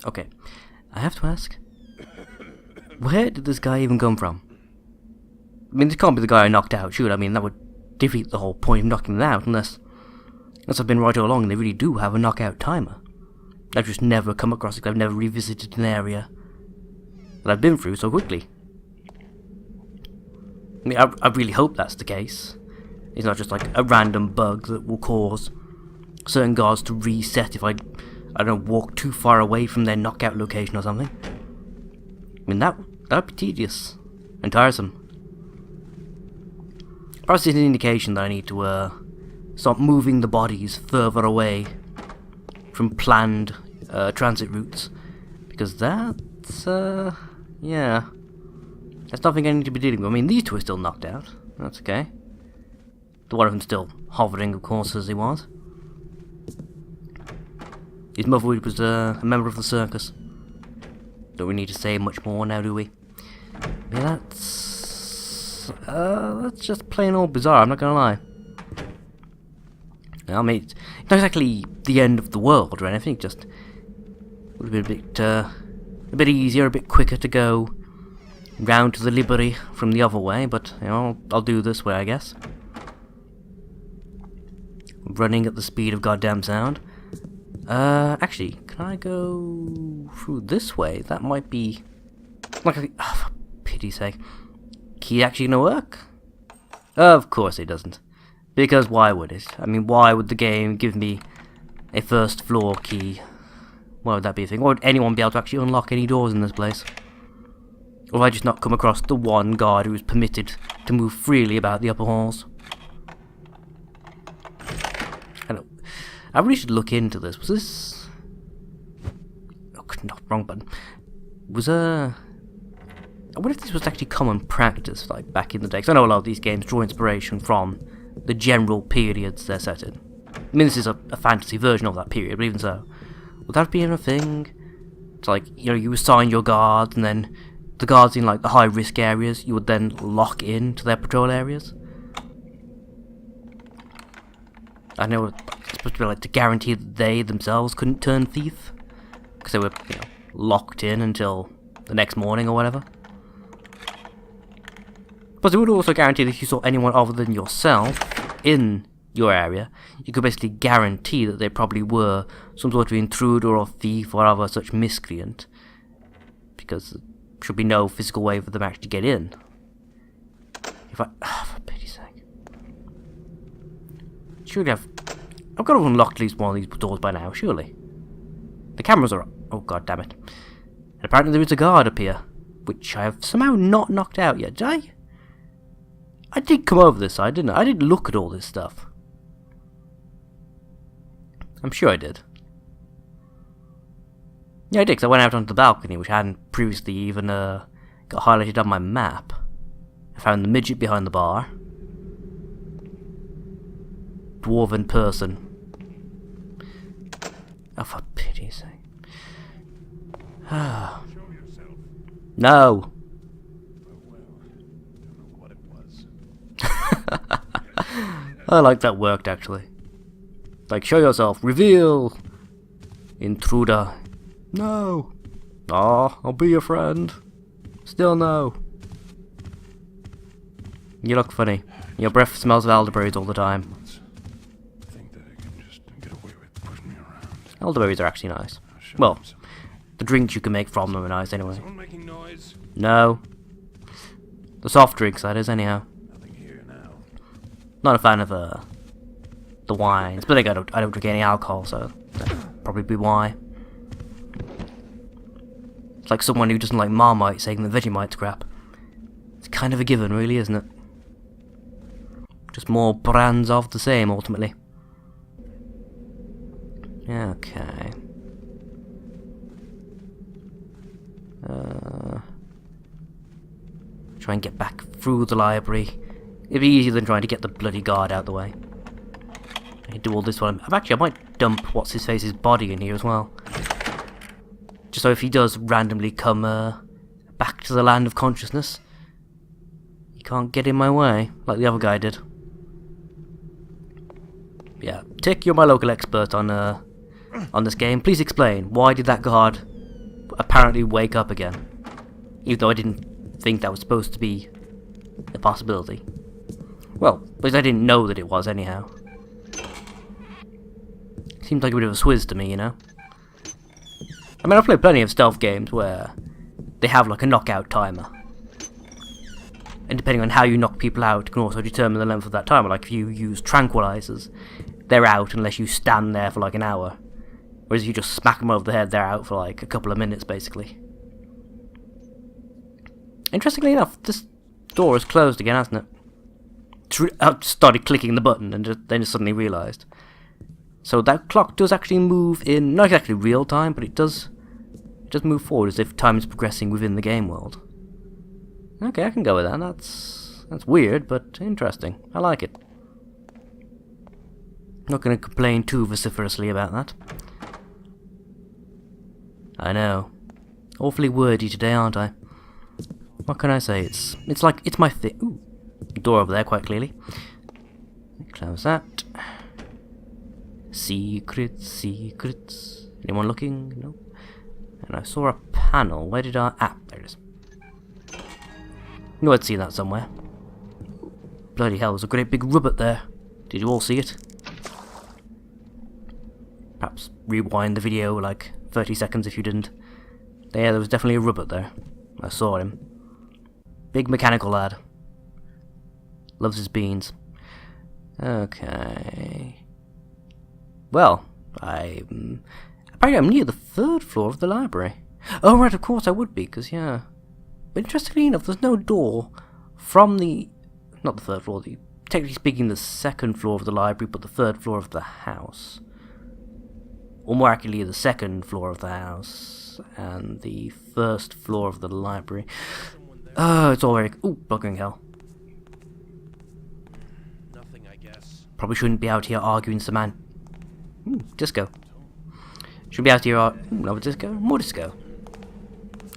Okay, I have to ask, where did this guy even come from? I mean, this can't be the guy I knocked out, should I? mean, that would defeat the whole point of knocking them out, unless I've been right all along and they really do have a knockout timer. I've just never come across it, I've never revisited an area that I've been through so quickly. I mean, I really hope that's the case. It's not just like a random bug that will cause certain guards to reset if I don't know, walk too far away from their knockout location or something. I mean, that'd be tedious and tiresome. Perhaps it's an indication that I need to start moving the bodies further away from planned transit routes, because that's yeah, that's nothing I need to be dealing with. I mean, these two are still knocked out. That's okay. The one of them still hovering, of course, as he was. His mother was a member of the circus. Don't we need to say much more now, do we? Yeah, that's just plain old bizarre, I'm not gonna lie. I mean, it's not exactly the end of the world or anything, just would have been a bit easier, a bit quicker to go round to the Liberty from the other way, but you know, I'll do this way, I guess. Running at the speed of goddamn sound. Actually, can I go through this way? That might be like for pity's sake. Key actually gonna work? Of course it doesn't. Because why would it? I mean, why would the game give me a first floor key? Why would that be a thing? Why would anyone be able to actually unlock any doors in this place? Or have I just not come across the one guard who is permitted to move freely about the upper halls? I really should look into this. Was this... Oh, no, wrong button. I wonder if this was actually common practice, like, back in the day. Because I know a lot of these games draw inspiration from the general periods they're set in. I mean, this is a fantasy version of that period, but even so. Would that be a thing? It's like, you know, you assign your guards, and then the guards in, like, the high-risk areas, you would then lock in to their patrol areas? I know it's supposed to be like to guarantee that they themselves couldn't turn thief, because they were, you know, locked in until the next morning or whatever. But it would also guarantee that if you saw anyone other than yourself in your area, you could basically guarantee that they probably were some sort of intruder or thief or other such miscreant, because there should be no physical way for them actually to get in. If I... for pity's sake. Surely I've got to unlock at least one of these doors by now, surely. The cameras are up. Oh, god damn it. And apparently there is a guard up here, which I have somehow not knocked out yet. Did I? I did come over this side, didn't I? I did look at all this stuff. I'm sure I did. Yeah, I did, because I went out onto the balcony, which I hadn't previously even got highlighted on my map. I found the midget behind the bar. Dwarven person. Oh, for pity's sake. No. I like that worked, actually. Like, show yourself. Reveal. Intruder. No. Aw, I'll be your friend. Still no. You look funny. Your breath smells of elderberries all the time. Elderberries are actually nice. Well, the drinks you can make from them are nice anyway. No. The soft drinks, that is, anyhow. Not a fan of the wines, but I don't drink any alcohol, so that'd probably be why. It's like someone who doesn't like Marmite saying the Vegemite's crap. It's kind of a given, really, isn't it? Just more brands of the same, ultimately. Okay. Try and get back through the library. It'd be easier than trying to get the bloody guard out the way. I can do all this one. I might dump what's-his-face's body in here as well. Just so if he does randomly come back to the land of consciousness, he can't get in my way, like the other guy did. Yeah, Tick, you're my local expert on this game. Please explain, why did that guard apparently wake up again. Even though I didn't think that was supposed to be a possibility. Well, at least I didn't know that it was anyhow. Seems like a bit of a swizz to me, you know? I mean, I've played plenty of stealth games where they have like a knockout timer. And depending on how you knock people out, you can also determine the length of that timer. Like if you use tranquilizers, they're out unless you stand there for like an hour. Whereas if you just smack them over the head, they're out for like a couple of minutes, basically. Interestingly enough, this door is closed again, hasn't it? I started clicking the button and then suddenly realised. So that clock does actually move in, not exactly real time, but it does move forward as if time is progressing within the game world. Okay, I can go with that. That's weird, but interesting. I like it. Not going to complain too vociferously about that. I know. Awfully wordy today, aren't I? What can I say? It's like, it's my thing. Ooh, door over there quite clearly. Close that. Secrets, secrets. Anyone looking? No. And I saw a panel. Where did I... Ah, there it is. You I'd seen that somewhere. Bloody hell, there's a great big rubbit there. Did you all see it? Perhaps rewind the video like 30 seconds if you didn't. Yeah, there was definitely a rubbit there. I saw him. Big mechanical lad. Loves his beans. Okay. Well, apparently I'm near the 3rd floor of the library. Oh right, of course I would be, because yeah. But interestingly enough, there's no door from the... Not the 3rd floor, technically speaking the 2nd floor of the library, but the 3rd floor of the house. Or more accurately, the 2nd floor of the house, and the 1st floor of the library. Oh, it's all very... Ooh, buggering hell. Nothing, I guess. Probably shouldn't be out here arguing some man. Disco. Should be out here... Another disco? More disco.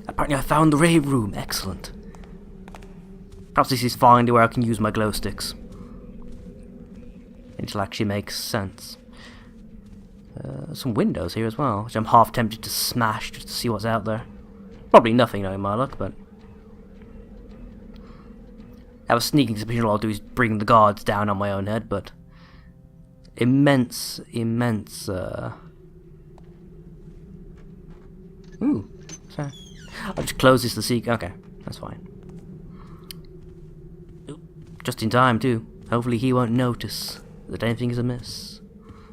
Apparently I found the rave room. Excellent. Perhaps this is finally where I can use my glow sticks. It'll actually make sense. Some windows here as well, which I'm half tempted to smash just to see what's out there. Probably nothing knowing my luck, but... I have a sneaking suspicion all I'll do is bring the guards down on my own head, but... Immense... Ooh, sorry. I'll just close this to see... Okay, that's fine. Ooh, just in time, too. Hopefully he won't notice that anything is amiss.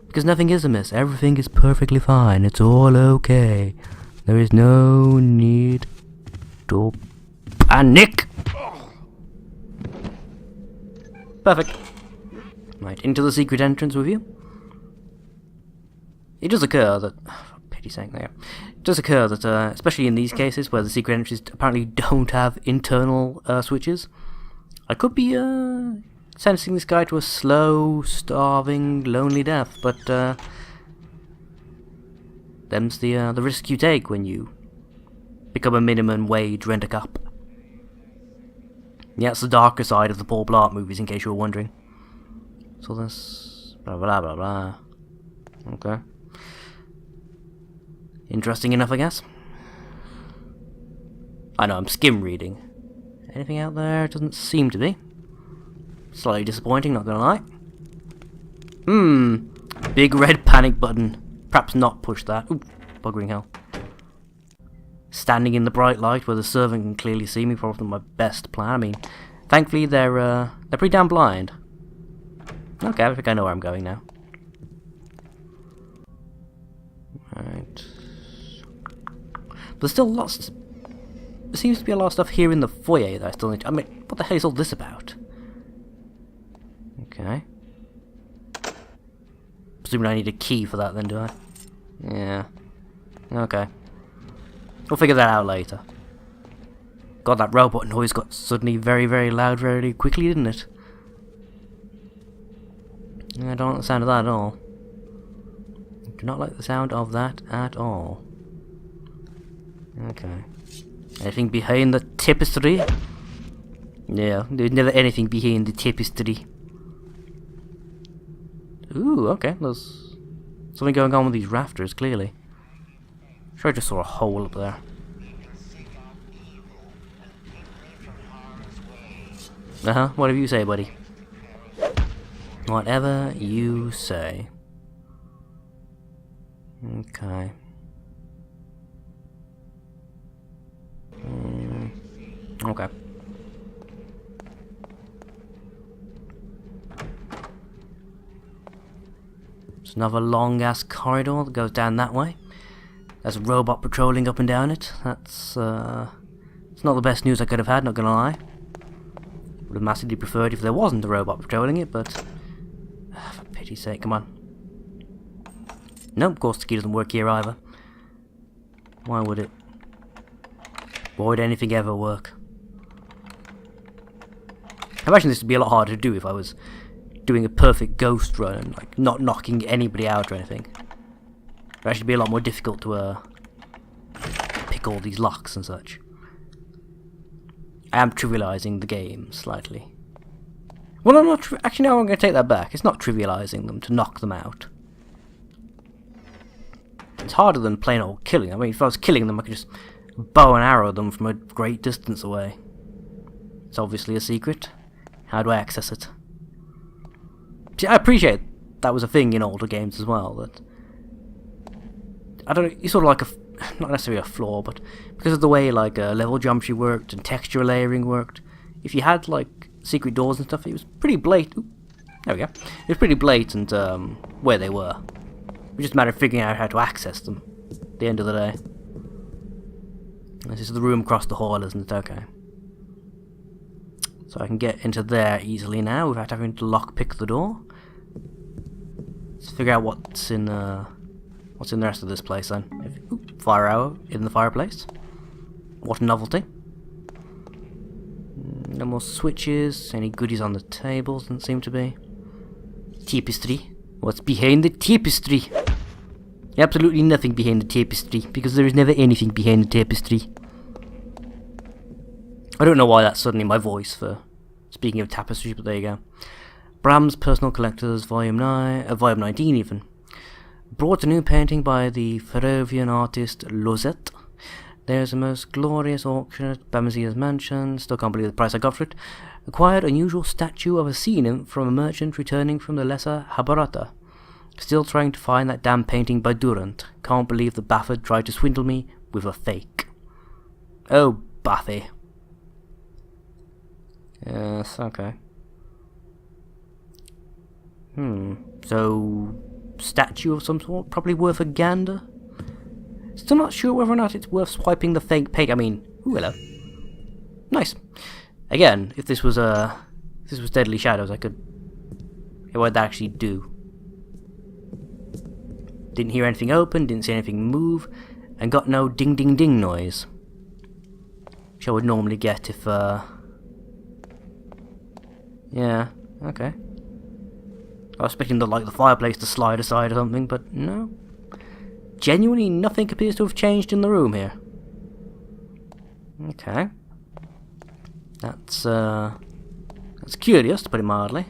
Because nothing is amiss. Everything is perfectly fine. It's all okay. There is no need to panic. Perfect. Right, into the secret entrance with you. It does occur that... for pity's sake, there. It does occur that, especially in these cases where the secret entries apparently don't have internal switches, I could be sentencing this guy to a slow, starving, lonely death, but them's the risk you take when you become a minimum wage rent-a-cop. Yeah, it's the darker side of the Paul Blart movies, in case you were wondering. So this... blah blah blah blah. Okay. Interesting enough, I guess. I know, I'm skim reading. Anything out there? Doesn't seem to be. Slightly disappointing, not gonna lie. Big red panic button. Perhaps not push that. Ooh, buggering hell. Standing in the bright light where the servant can clearly see me, probably my best plan. I mean, thankfully they're pretty damn blind. Okay, I think I know where I'm going now. Right. There's still lots... There seems to be a lot of stuff here in the foyer that I still need to... I mean, what the hell is all this about? Okay. Presumably I need a key for that then, do I? Yeah. Okay. We'll figure that out later. God, that robot noise got suddenly very, very loud very quickly, didn't it? I don't like the sound of that at all. I do not like the sound of that at all. Okay. Anything behind the tapestry? Yeah, there's never anything behind the tapestry. Ooh, okay, there's something going on with these rafters, clearly. Sure, I just saw a hole up there. Whatever you say, buddy. Whatever you say. Okay. Okay. It's another long-ass corridor that goes down that way. There's a robot patrolling up and down it. That's, it's not the best news I could have had, not gonna lie. Would have massively preferred if there wasn't a robot patrolling it, but... for pity's sake, come on. Nope, of course the key doesn't work here either. Why would it? Why would anything ever work? I imagine this would be a lot harder to do if I was doing a perfect ghost run and like not knocking anybody out or anything. It would actually be a lot more difficult to pick all these locks and such. I am trivializing the game slightly. Well, I'm not. Actually, no, I'm going to take that back. It's not trivializing them to knock them out. It's harder than plain old killing. I mean, if I was killing them, I could just bow and arrow them from a great distance away. It's obviously a secret. How do I access it? See, I appreciate that was a thing in older games as well. That I don't know. It's sort of like not necessarily a flaw, but because of the way like level geometry worked and texture layering worked, if you had like secret doors and stuff, it was pretty blatant. Ooh, there we go. It was pretty blatant where they were. It was just a matter of figuring out how to access them. At the end of the day, this is the room across the hall, isn't it? Okay. So I can get into there easily now without having to lockpick the door. Let's figure out what's in the rest of this place then. Fire arrow in the fireplace. What a novelty. No more switches. Any goodies on the table? Doesn't seem to be. Tapestry. What's behind the tapestry? Absolutely nothing behind the tapestry, because there is never anything behind the tapestry. I don't know why that's suddenly my voice for speaking of tapestry, but there you go. Bram's Personal Collectors, Volume 19 even. Brought a new painting by the Ferrovian artist Lozette. There's a most glorious auction at Bamazia's mansion. Still can't believe the price I got for it. Acquired unusual statue of a sea nymph from a merchant returning from the Lesser Habarata. Still trying to find that damn painting by Durant. Can't believe the Bafford tried to swindle me with a fake. Oh, Baffy. Yes, okay. So, statue of some sort, probably worth a gander. Still not sure whether or not it's worth swiping the fake paint. I mean, ooh, hello. Nice. Again, if this was Deadly Shadows, I could. What would that actually do? Didn't hear anything open, didn't see anything move, and got no ding ding ding noise, which I would normally get if. Yeah. Okay. I was expecting the fireplace to slide aside or something, but no. Genuinely nothing appears to have changed in the room here. Okay. That's curious, to put it mildly.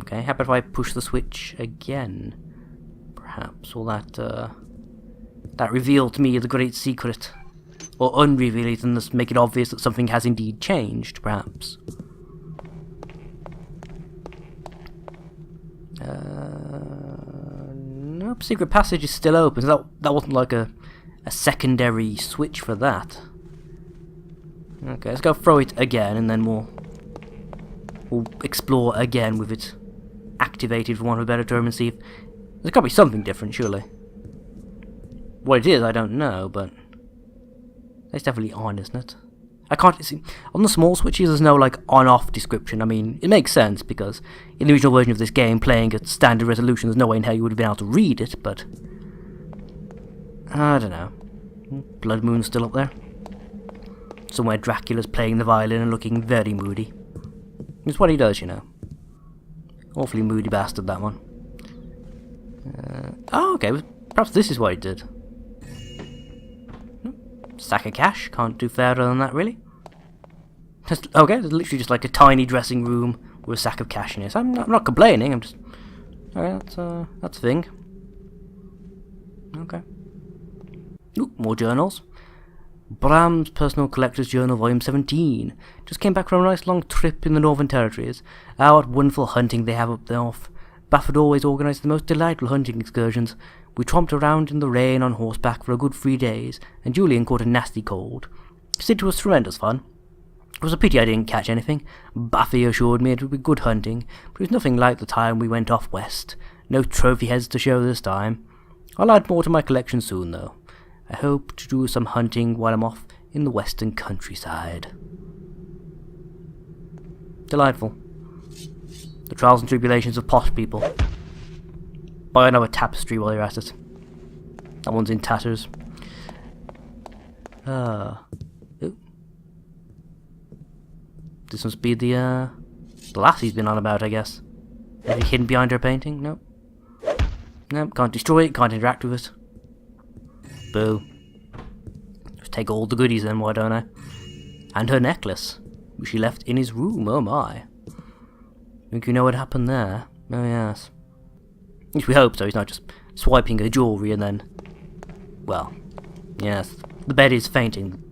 Okay, how about if I push the switch again? Perhaps will that reveal to me the great secret? Or unreveal it and just make it obvious that something has indeed changed, perhaps. Nope, secret passage is still open, so that wasn't like a secondary switch for that. Okay, let's go throw it again, and then we'll explore again with it activated, for want of a better term, and see if there's got to be something different, surely. What it is, I don't know, but it's definitely on, isn't it? I can't see on the small switches. There's no like on-off description. I mean, it makes sense because in the original version of this game, playing at standard resolution, there's no way in hell you would have been able to read it. But I don't know. Blood Moon's still up there. Somewhere Dracula's playing the violin and looking very moody. It's what he does, you know. Awfully moody bastard, that one. Oh, okay. Perhaps this is what he did. Sack of cash. Can't do fairer than that, really. Okay, there's literally just like a tiny dressing room with a sack of cash in it. So I'm not complaining. I'm just. Okay, that's a thing. Okay. Ooh, more journals. Bram's Personal Collector's Journal, Volume 17. Just came back from a nice long trip in the Northern Territories. Ah, what wonderful hunting they have up north. Bafford always organised the most delightful hunting excursions. We tromped around in the rain on horseback for a good 3 days, and Julian caught a nasty cold. It was tremendous fun. It was a pity I didn't catch anything. Buffy assured me it would be good hunting, but it was nothing like the time we went off west. No trophy heads to show this time. I'll add more to my collection soon, though. I hope to do some hunting while I'm off in the western countryside. Delightful. The trials and tribulations of posh people. Buy another tapestry while you're at it. That one's in tatters. Ooh. This must be the lassie's been on about, I guess. Is it hidden behind her painting? Nope. Nope, can't destroy it, can't interact with it. Boo. Just take all the goodies then, why don't I? And her necklace, which she left in his room, oh my. Think you know what happened there? Oh yes. At least we hope so, he's not just swiping her jewellery and then... Well, yes, the bed is fainting,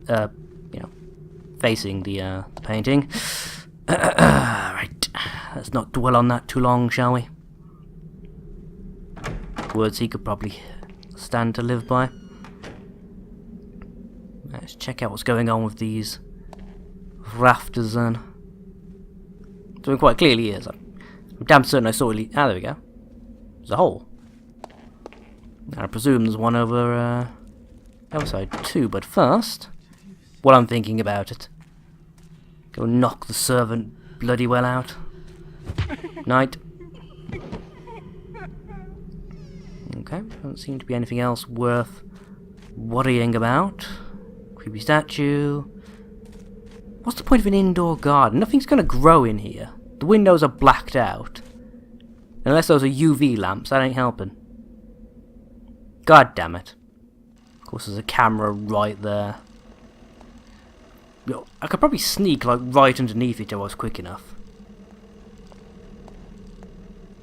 facing the painting. Right, let's not dwell on that too long, shall we? Words he could probably stand to live by. Let's check out what's going on with these rafters then. So quite clearly is. I'm damn certain I saw it. Ah, there we go. There's a hole. I presume there's one over the other side too, but first, what I'm thinking about it. Go knock the servant bloody well out. Night. Okay, doesn't seem to be anything else worth worrying about. Creepy statue. What's the point of an indoor garden? Nothing's going to grow in here. The windows are blacked out. Unless those are UV lamps, that ain't helping. God damn it. Of course there's a camera right there. Yo, I could probably sneak like right underneath it if I was quick enough.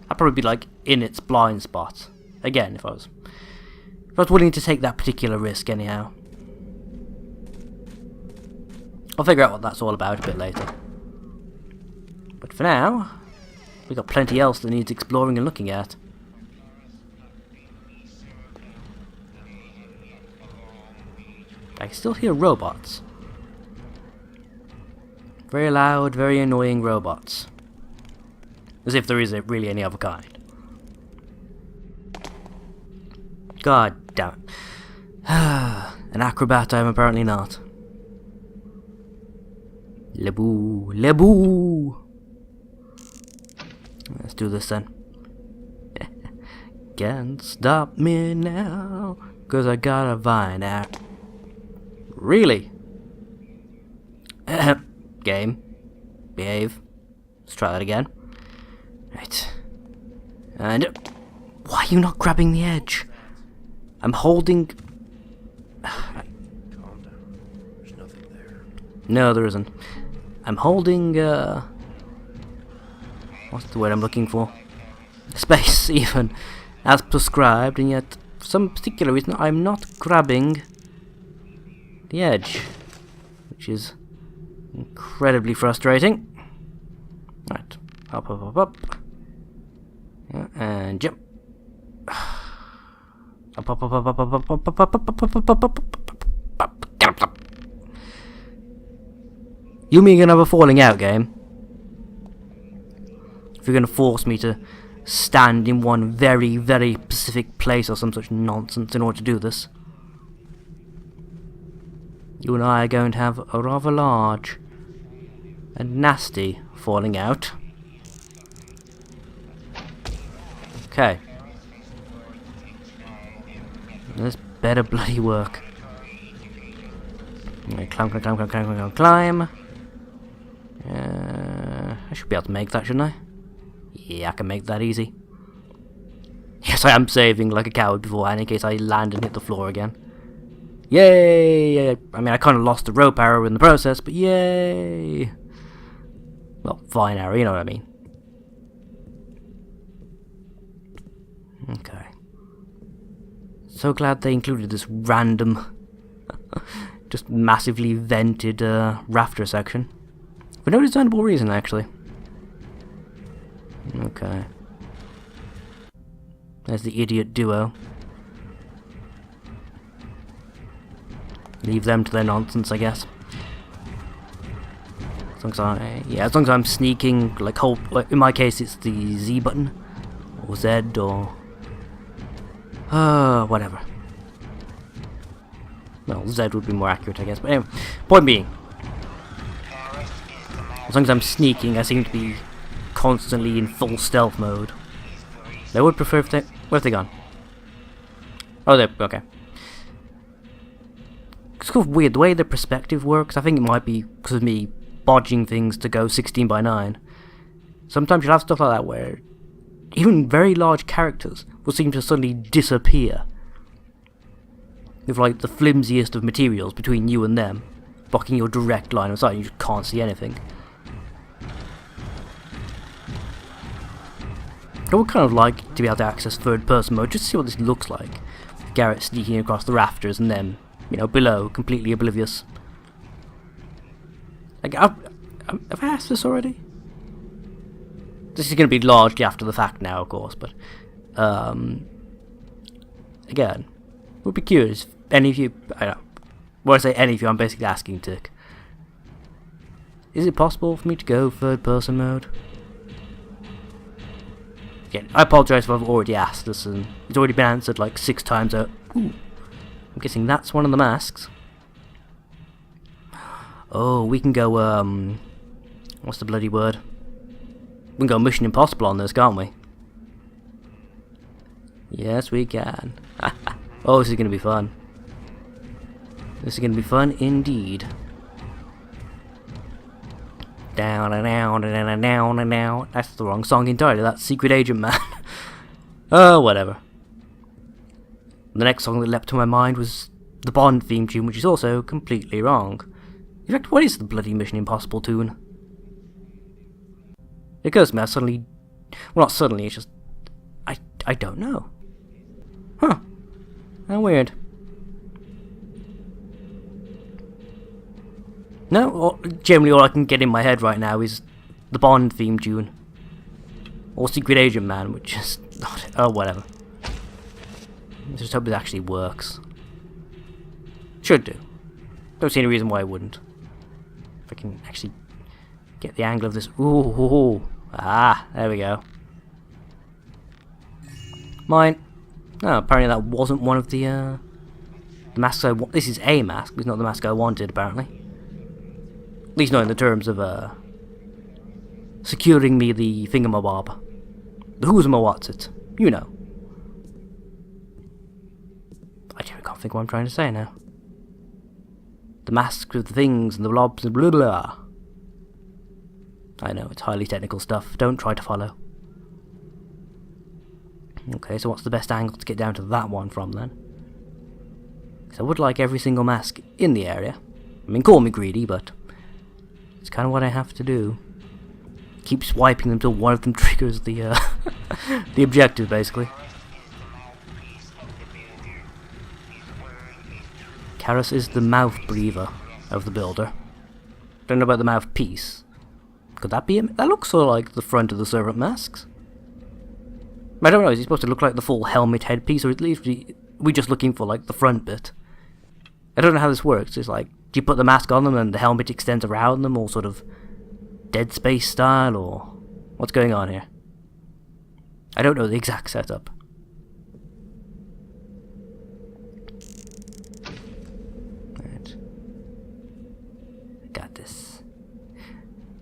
I'd probably be like in its blind spot. Again, if I was willing to take that particular risk anyhow. I'll figure out what that's all about a bit later. But for now, we've got plenty else that needs exploring and looking at. I can still hear robots. Very loud, very annoying robots. As if there isn't really any other kind. God damn it. An acrobat I am apparently not. Leboo, leboo. Let's do this then. Can't stop me now, 'cause I got a vine out. Really? Game. Behave. Let's try that again. Right. And... Why are you not grabbing the edge? I'm holding... Calm down. There's nothing there. No, there isn't. I'm holding, what's the word I'm looking for? Space, even, as prescribed, and yet, for some particular reason, I'm not grabbing the edge, which is incredibly frustrating. Right, up, up, up, up. Yeah, and jump. Up, up, up, up, up, up, up, up, up, up, up, up, up, up, up, up. You mean you're gonna have a falling out game? If you're gonna force me to stand in one very, very specific place or some such nonsense in order to do this. You and I are going to have a rather large and nasty falling out. Okay. This better bloody work. Climb, climb, climb, climb, climb, climb, climb. I should be able to make that, shouldn't I? Yeah, I can make that easy. Yes, I am saving like a coward beforehand in case I land and hit the floor again. Yay! I mean, I kind of lost the rope arrow in the process, but yay! Well, vine arrow, you know what I mean. Okay. So glad they included this random Just massively vented rafter section. For no discernible reason, actually. Okay. There's the idiot duo. Leave them to their nonsense, I guess. As long as I'm sneaking, like, in my case it's the Z button, or Z, or whatever. Well, Z would be more accurate, I guess. But anyway, point being, as long as I'm sneaking, I seem to be constantly in full stealth mode. I would prefer if they... Where have they gone? Oh, they're... okay. It's kind of weird, the way the perspective works. I think it might be because of me bodging things to go 16:9. Sometimes you'll have stuff like that where even very large characters will seem to suddenly disappear. With like the flimsiest of materials between you and them, blocking your direct line of sight, you just can't see anything. I would kind of like to be able to access third person mode just to see what this looks like. Garrett sneaking across the rafters and them, you know, below, completely oblivious. Like, have I asked this already? This is going to be largely after the fact now, of course, but again, would be curious if any of you, when I say any of you, I'm basically asking Tick. Is it possible for me to go third person mode? Again, I apologise if I've already asked this and it's already been answered like 6 times out. Ooh, I'm guessing that's one of the masks. Oh, we can go, what's the bloody word? We can go Mission Impossible on this, can't we? Yes, we can. Oh, this is going to be fun. This is going to be fun indeed. Down and down and down and down and down. That's the wrong song entirely. That's Secret Agent Man. Oh, whatever. The next song that leapt to my mind was the Bond theme tune, which is also completely wrong. In fact, what is the bloody Mission Impossible tune? It occurs to me, I suddenly... Well, not suddenly, it's just... I don't know. Huh. How weird. No, generally all I can get in my head right now is the Bond theme tune. Or Secret Agent Man, which is not... Oh, whatever. I just hope it actually works. Should do. Don't see any reason why it wouldn't. If I can actually get the angle of this. Ooh. Ah, there we go. Mine. No, apparently that wasn't one of the masks I want. This is a mask, it's not the mask I wanted, apparently. At least not in the terms of securing me the thingamabob. The who's my what's it. You know. I can't think what I'm trying to say now. The masks with the things and the blobs and blah blah. I know, it's highly technical stuff. Don't try to follow. Okay, so what's the best angle to get down to that one from then? Because I would like every single mask in the area. I mean, call me greedy, but it's kind of what I have to do. Keep swiping them till one of them triggers the the objective, basically. Karas is the mouth breather of the builder. Don't know about the mouthpiece. Could that be him? That looks sort of like the front of the servant masks. I don't know, is he supposed to look like the full helmet headpiece, or at least we just looking for like the front bit? I don't know how this works. It's like, do you put the mask on them and the helmet extends around them, all sort of Dead Space style, or what's going on here? I don't know the exact setup. Right. Got this.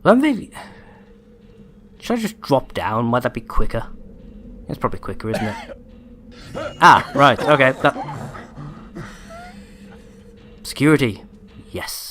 Well, maybe... Should I just drop down? Might that be quicker? It's probably quicker, isn't it? Ah, right, okay. Security. Yes.